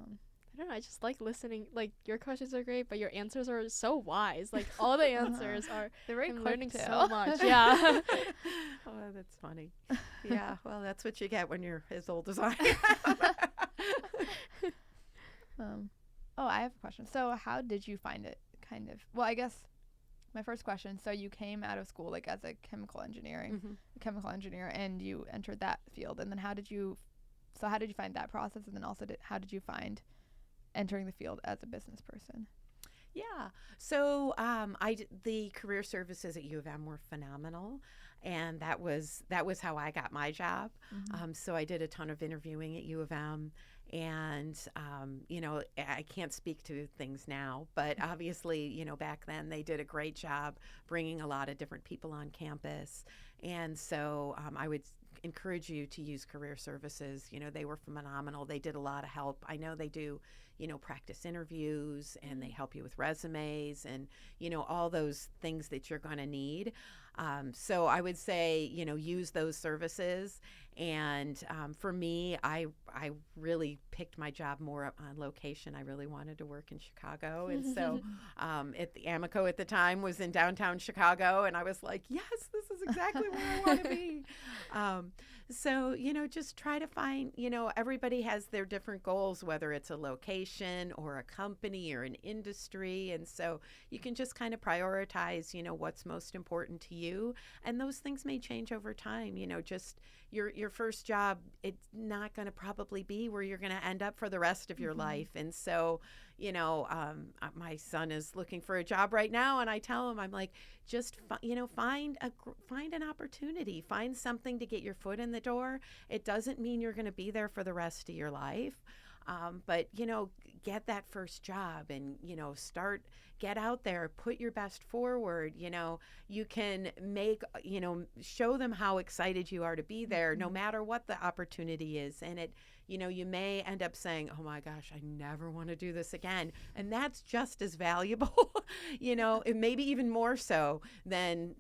I don't know, I just like listening. Like, your questions are great, but your answers are so wise. Like, all the answers are, They're very I'm quick learning too. so much. Yeah. Oh, that's funny. Yeah, well, that's what you get when you're as old as I am. I have a question. So how did you find it kind of, well, I guess my first question, so you came out of school like as a chemical engineer and you entered that field, and then how did you find that process, and then also how did you find entering the field as a business person? Yeah. So the career services at U of M were phenomenal, and that was how I got my job. So I did a ton of interviewing at U of M, and I can't speak to things now, but obviously, back then they did a great job bringing a lot of different people on campus, and so I would encourage you to use career services. They were phenomenal. They did a lot of help. I know they do practice interviews, and they help you with resumes and, all those things that you're going to need. So I would say, use those services. And for me, I really picked my job more up on location. I really wanted to work in Chicago. And so at the Amico at the time was in downtown Chicago. And I was like, yes, this is exactly where I want to be. So, just try to find, everybody has their different goals, whether it's a location or a company or an industry. And so you can just kind of prioritize, what's most important to you. And those things may change over time. Just your first job, it's not going to probably be where you're going to end up for the rest of your life. And so, my son is looking for a job right now, and I tell him, I'm like, just find an opportunity, find something to get your foot in the door. It doesn't mean you're going to be there for the rest of your life, but get that first job and get out there, put your best forward. You can show them how excited you are to be there, no matter what the opportunity is. And you may end up saying, oh my gosh, I never want to do this again. And that's just as valuable, it maybe even more so than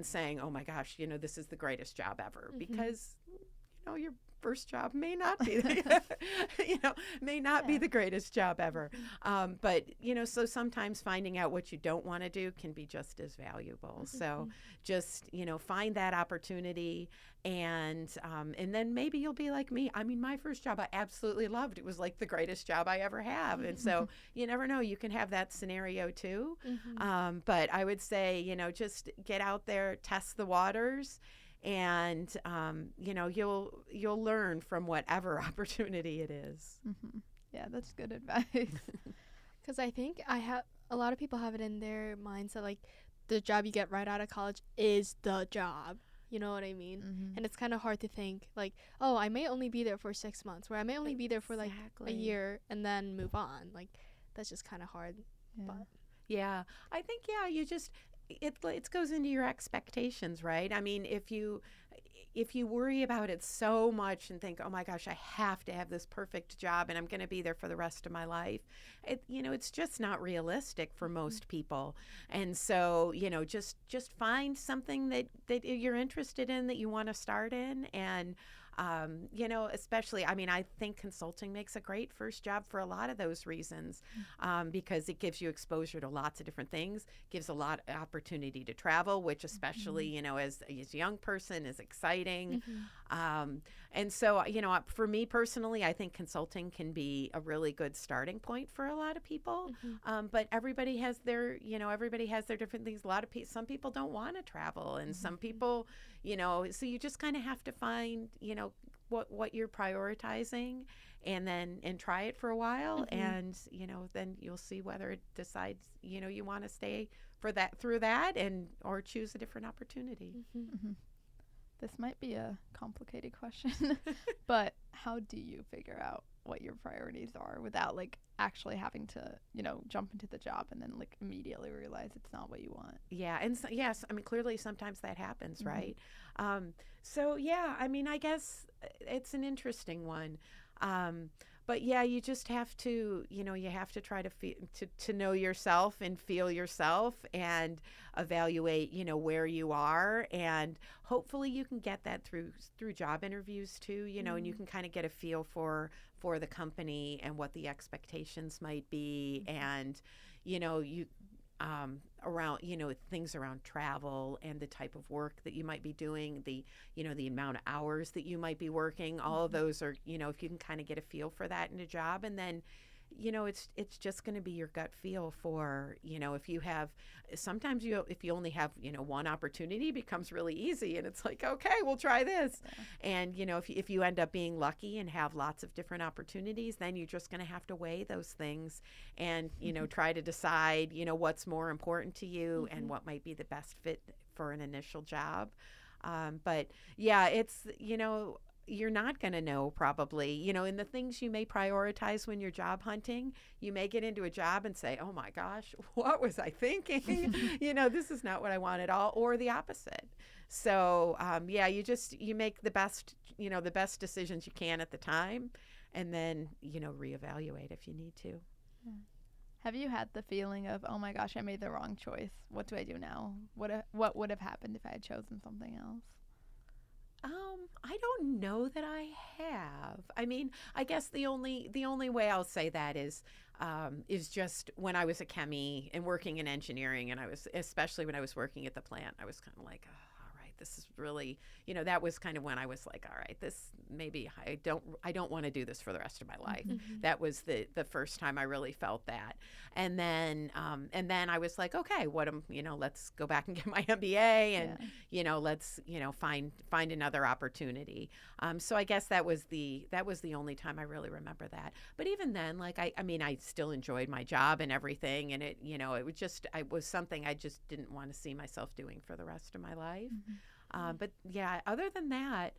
saying, oh my gosh, this is the greatest job ever, because, your first job may not be, be the greatest job ever. But, so sometimes finding out what you don't want to do can be just as valuable. So just, find that opportunity, and then maybe you'll be like me. I mean, my first job I absolutely loved. It was like the greatest job I ever have. And so you never know, you can have that scenario too. But I would say, just get out there, test the waters, and you'll learn from whatever opportunity it is. Yeah, that's good advice. Because I think a lot of people have it in their minds that like the job you get right out of college is the job. You know what I mean? And it's kind of hard to think like, oh, I may only be there for 6 months, where I may only be there for like a year and then move on. Like, that's just kind of hard. Yeah. But Yeah, I think, you just, it goes into your expectations, right? I mean, if you worry about it so much and think, oh my gosh, I have to have this perfect job and I'm going to be there for the rest of my life, it's just not realistic for most people. And so, just find something that you're interested in, that you want to start in. And especially, I mean, I think consulting makes a great first job for a lot of those reasons, because it gives you exposure to lots of different things, gives a lot of opportunity to travel, which especially, as a young person is exciting. And so, for me personally, I think consulting can be a really good starting point for a lot of people. But everybody has their different things. Some people don't want to travel, and some people, so you just kind of have to find, what you're prioritizing, and try it for a while. And, then you'll see whether it decides, you want to stay through that or choose a different opportunity. This might be a complicated question, but how do you figure out what your priorities are without like actually having to, jump into the job and then like immediately realize it's not what you want? Yeah. And so, yes, I mean, clearly sometimes that happens, right? So, yeah, I mean, I guess it's an interesting one. but yeah, you just have to, you have to try to to know yourself and feel yourself and evaluate, where you are, and hopefully you can get that through job interviews too, and you can kind of get a feel for the company and what the expectations might be, and you around things around travel and the type of work that you might be doing, the amount of hours that you might be working, all of those are, if you can kind of get a feel for that in a job, and then it's just going to be your gut feel for, if you have, sometimes if you only have, one opportunity, it becomes really easy, and it's like, okay, we'll try this. Yeah. And, if you end up being lucky and have lots of different opportunities, then you're just going to have to weigh those things and, try to decide, what's more important to you and what might be the best fit for an initial job. But yeah, it's, you're not going to know probably, in the things you may prioritize when you're job hunting. You may get into a job and say, oh my gosh, what was I thinking? This is not what I want at all, or the opposite. So yeah, you make the best decisions you can at the time, and then, reevaluate if you need to. Have you had the feeling of, oh my gosh, I made the wrong choice. What do I do now? What would have happened if I had chosen something else? I don't know that I have. I mean, I guess the only way I'll say that is just when I was a chemie and working in engineering, and especially when I was working at the plant, I was kind of like, oh, all right, this is really, that was kind of when I was like, all right, this maybe I don't want to do this for the rest of my life. Mm-hmm. That was the first time I really felt that. And then I was like, okay, let's go back and get my MBA, and let's find another opportunity. So I guess that was the only time I really remember that. But even then, like I mean, I still enjoyed my job and everything, and it was something I just didn't want to see myself doing for the rest of my life. Mm-hmm. But yeah, other than that,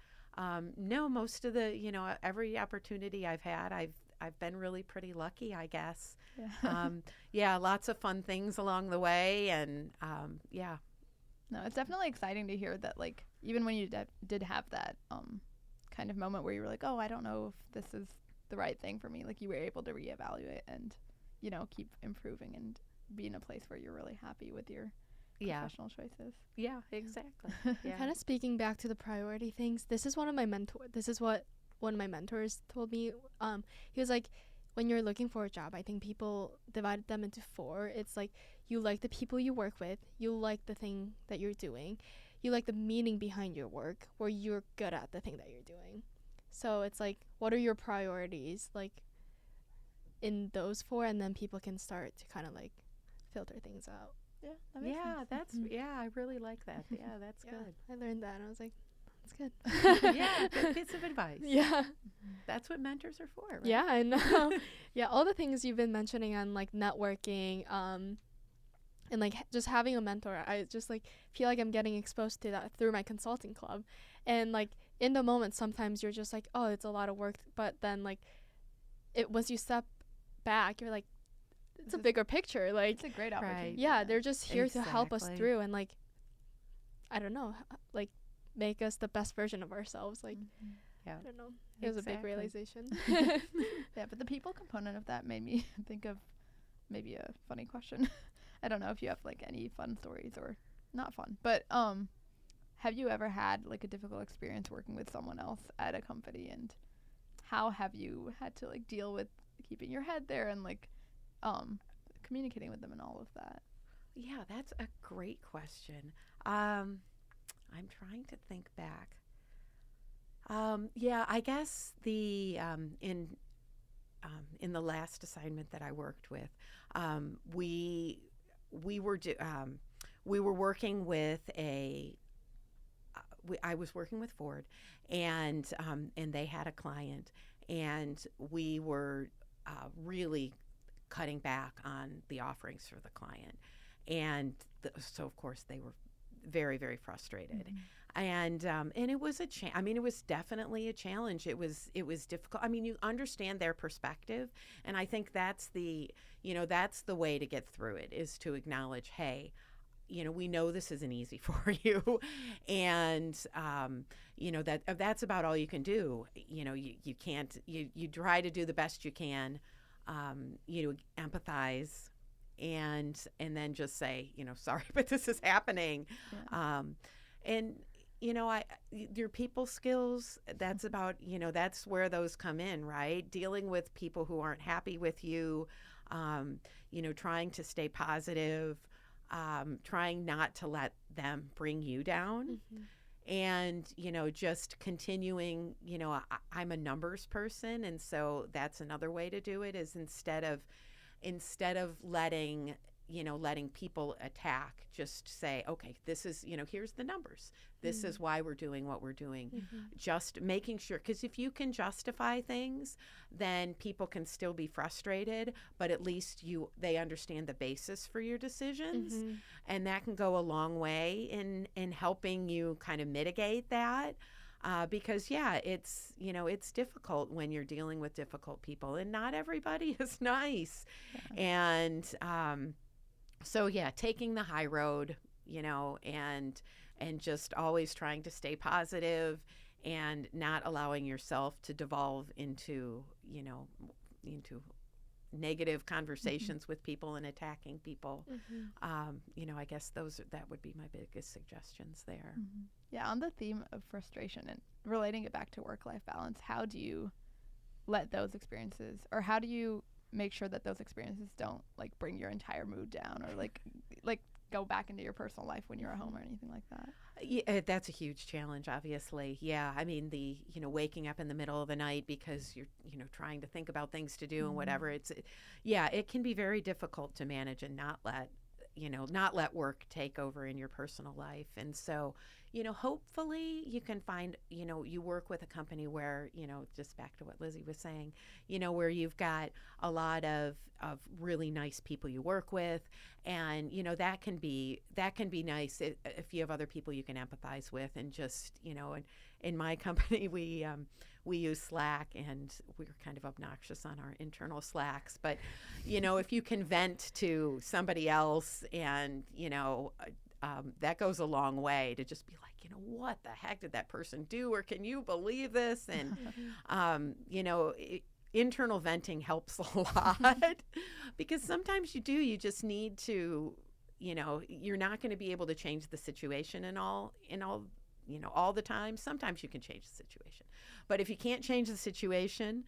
no, most of the, every opportunity I've had, I've been really pretty lucky, I guess. Yeah. Yeah, lots of fun things along the way, and yeah. No, it's definitely exciting to hear that, like, even when you did have that kind of moment where you were like, oh, I don't know if this is the right thing for me, like, you were able to reevaluate and, keep improving and be in a place where you're really happy with your professional choices. Yeah, exactly. Yeah. Kind of speaking back to the priority things, this is what one of my mentors told me. He was like, when you're looking for a job, I think people divided them into 4. It's like, you like the people you work with, you like the thing that you're doing, you like the meaning behind your work, or you're good at the thing that you're doing. So it's like, what are your priorities, like, in those 4, and then people can start to kind of like filter things out. Yeah, that makes sense. That's I really like that. Yeah, that's good. I learned that, and I was like, that's good. Yeah, good piece of advice. Yeah, that's what mentors are for, right? Yeah, I know. Yeah, all the things you've been mentioning on like networking, and like just having a mentor, I just like feel like I'm getting exposed to that through my consulting club, and like in the moment sometimes you're just like, oh, it's a lot of work, but then like once you step back, you're like, it's a bigger picture. Like, it's a great opportunity. Right. Yeah, they're just here to help us through, and like, I don't know, like make us the best version of ourselves. Like, yeah, I don't know. It was a big realization. Yeah, but the people component of that made me think of maybe a funny question. I don't know if you have like any fun stories, or not fun, but have you ever had like a difficult experience working with someone else at a company, and how have you had to like deal with keeping your head there and like communicating with them and all of that? Yeah, that's a great question. I'm trying to think back. Yeah, I guess the in the last assignment that I worked with, we were working with I was working with Ford, and they had a client, and we were really cutting back on the offerings for the client, and so of course they were very, very frustrated. Mm-hmm. And it was it was definitely a challenge. It was difficult. I mean, you understand their perspective, and I think that's the way to get through it, is to acknowledge, hey, we know this isn't easy for you, and that's about all you can do. You can't. You try to do the best you can. Empathize, and then just say, sorry, but this is happening. Yeah. And your people skills, that's about, that's where those come in, right? Dealing with people who aren't happy with you, trying to stay positive, trying not to let them bring you down. And, just continuing, I'm a numbers person. And so that's another way to do it, is instead of letting people attack, just say, okay, this is, here's the numbers. This is why we're doing what we're doing. Just making sure, because if you can justify things, then people can still be frustrated, but at least they understand the basis for your decisions. And that can go a long way in helping you kind of mitigate that. Because it's difficult when you're dealing with difficult people, and not everybody is nice. And so taking the high road, and just always trying to stay positive, and not allowing yourself to devolve into negative conversations with people and attacking people. I guess that would be my biggest suggestions there. Yeah, on the theme of frustration and relating it back to work-life balance, how do you let those experiences, or how do you make sure that those experiences don't like bring your entire mood down, or like go back into your personal life when you're at home or anything like that? Yeah, that's a huge challenge, obviously. Yeah, I mean, waking up in the middle of the night because you're, trying to think about things to do and whatever. It can be very difficult to manage and not let work take over in your personal life. And so, hopefully you can find, you work with a company where, just back to what Lizzie was saying, where you've got a lot of really nice people you work with. And, that can be nice if you have other people you can empathize with. And just, in my company, we use Slack, and we're kind of obnoxious on our internal Slacks. But, if you can vent to somebody else, and, that goes a long way to just be like, what the heck did that person do? Or can you believe this? And, internal venting helps a lot, because sometimes you just need to, you're not going to be able to change the situation all the time. Sometimes you can change the situation, but if you can't change the situation,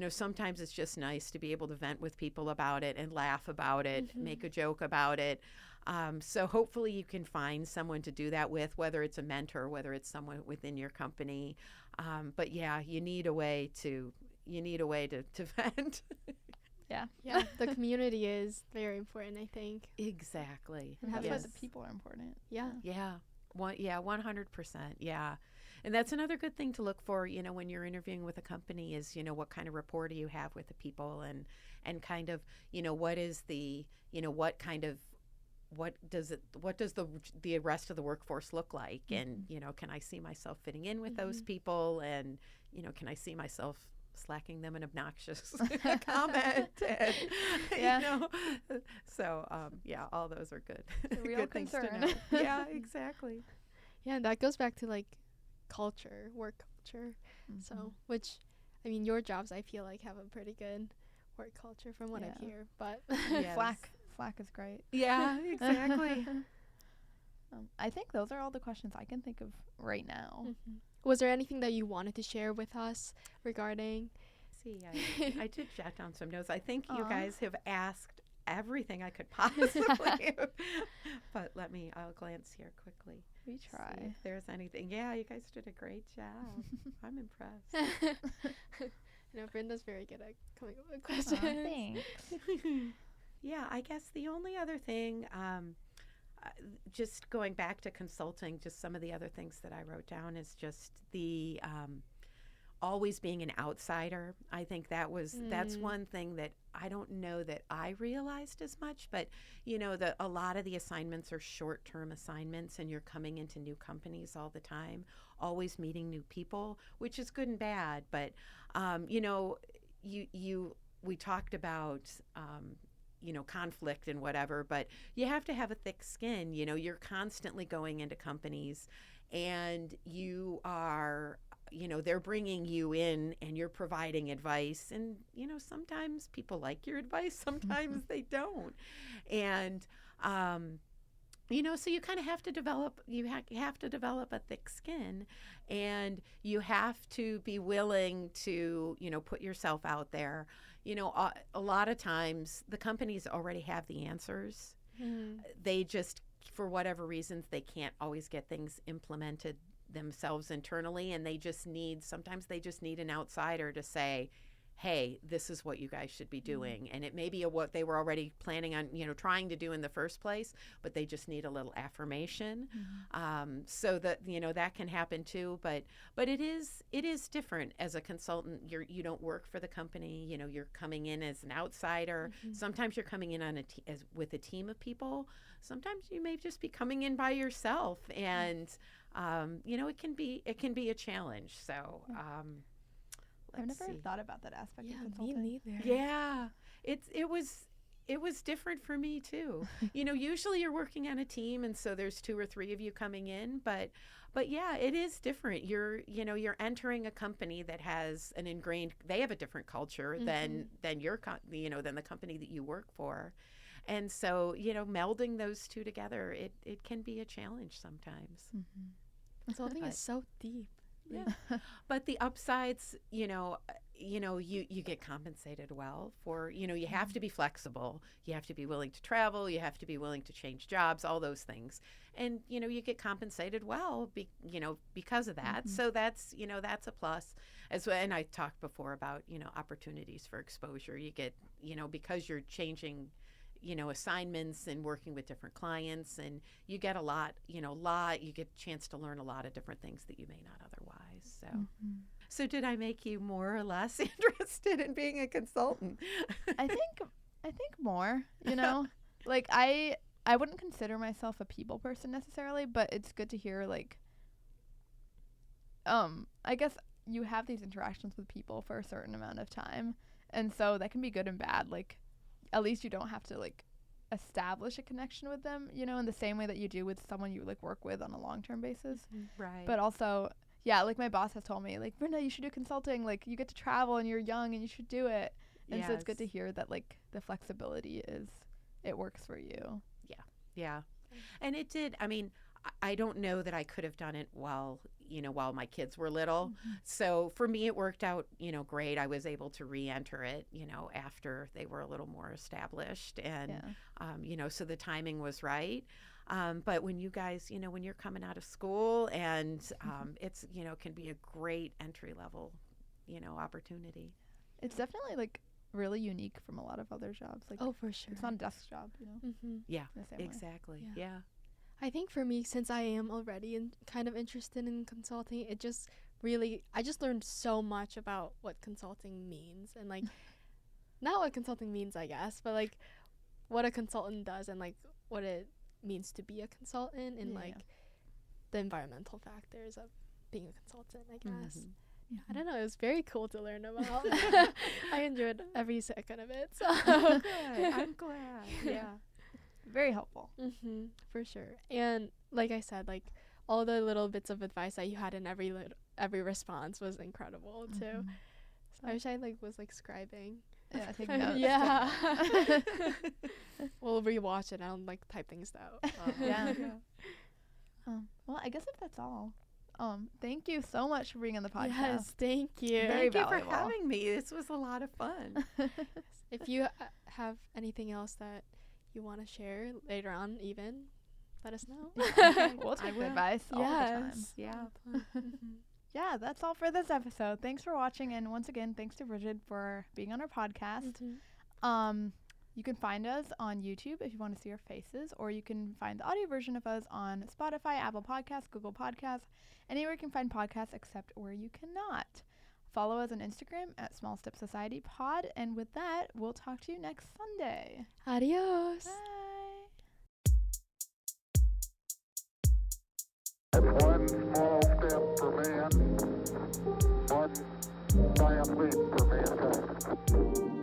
sometimes it's just nice to be able to vent with people about it and laugh about it, make a joke about it. So hopefully you can find someone to do that with, whether it's a mentor, whether it's someone within your company. But you need a way to vent. Yeah, the community is very important, I think. Exactly. And that's why the people are important. Yeah. 100%. Yeah. And that's another good thing to look for, when you're interviewing with a company, is, what kind of rapport do you have with the people, and kind of, what is the, what does the rest of the workforce look like? And, can I see myself fitting in with those people? And, can I see myself slacking them an obnoxious comment? And, so, all those are good. It's a real good concern. things to know. Yeah, exactly. Yeah, and that goes back to like culture, work culture. So, which, I mean, your jobs, I feel like, have a pretty good work culture from what I hear. But Yes. Slack is great. Yeah, exactly. I think those are all the questions I can think of right now. Was there anything that you wanted to share with us regarding? See, I did jot down some notes. I think you guys have asked everything I could possibly. But I'll glance here quickly. We try. See if there's anything. Yeah, you guys did a great job. I'm impressed. Brenda's very good at coming up with questions. Thanks. Yeah, I guess the only other thing, just going back to consulting, just some of the other things that I wrote down is just the always being an outsider. I think that's one thing that I don't know that I realized as much, but a lot of the assignments are short-term assignments, and you're coming into new companies all the time, always meeting new people, which is good and bad. But we talked about conflict and whatever, but you have to have a thick skin. You're constantly going into companies and you are, they're bringing you in and you're providing advice. And, sometimes people like your advice, sometimes they don't. And, so you kind of have to develop, you have to develop a thick skin, and you have to be willing to, put yourself out there. A lot of times the companies already have the answers. They just, for whatever reasons, they can't always get things implemented themselves internally, and sometimes they just need an outsider to say, hey, this is what you guys should be doing. And it may be what they were already planning on, trying to do in the first place, but they just need a little affirmation. So that, that can happen too. But it is different as a consultant. You don't work for the company. You're coming in as an outsider. Sometimes you're coming in on with a team of people. Sometimes you may just be coming in by yourself, and it can be a challenge. So. I've never thought about that aspect of Me consulting. neither. Yeah, it was different for me too. Usually you're working on a team, and so there's 2 or 3 of you coming in, but yeah, it is different. You're entering a company that has they have a different culture than your than the company that you work for. And so, melding those two together, it can be a challenge sometimes. Consulting is so deep. Yeah. But the upsides, you get compensated well for, you have to be flexible. You have to be willing to travel. You have to be willing to change jobs, all those things. And, you get compensated well, because of that. So that's a plus. And I talked before about, opportunities for exposure. You get, because you're changing assignments and working with different clients, and you get you get a chance to learn a lot of different things that you may not otherwise. So did I make you more or less interested in being a consultant? I think more, like I wouldn't consider myself a people person necessarily, but it's good to hear, like, I guess you have these interactions with people for a certain amount of time, and so that can be good and bad. Like, at least you don't have to, like, establish a connection with them, in the same way that you do with someone you, like, work with on a long-term basis. Right. But also, yeah, like, my boss has told me, like, Brenda, you should do consulting. Like, you get to travel and you're young and you should do it. And so it's good to hear that, like, the flexibility it works for you. Yeah. And it did. I mean, I don't know that I could have done it while my kids were little. So for me, it worked out, great. I was able to re-enter it, after they were a little more established. And, so the timing was right. But when you guys, when you're coming out of school, and it's, can be a great entry level, opportunity. It's definitely, like, really unique from a lot of other jobs. Like, Oh, for sure. it's not a desk job, Yeah, in the same way. exactly. Yeah. Yeah. I think for me, since I am already kind of interested in consulting, I just learned so much about what consulting means, and, like, not what consulting means, I guess, but, like, what a consultant does, and, like, what it means to be a consultant, and like the environmental factors of being a consultant, I guess. Yeah, I don't know. It was very cool to learn about. I enjoyed every second of it. So Good. I'm glad. Yeah. Very helpful. For sure. And like I said, like, all the little bits of advice that you had in every response was incredible too. So I wish I was scribing. Yeah, take notes. Yeah. We'll rewatch it and type things out. Yeah. Well, I guess if that's all. Thank you so much for being on the podcast. Yes, thank you. Very Thank you valuable. for having me. This was a lot of fun. If you have anything else that you want to share later on, even, let us know. We'll take the advice all the time. Yeah. Yeah, that's all for this episode. Thanks for watching, and once again, thanks to Brigid for being on our podcast. You can find us on YouTube if you want to see our faces, or you can find the audio version of us on Spotify, Apple Podcasts, Google Podcasts, anywhere you can find podcasts except where you cannot. Follow us on Instagram at Small Step Society Pod, and with that, we'll talk to you next Sunday. Adios. Bye. It's one small step for man, one giant leap for mankind.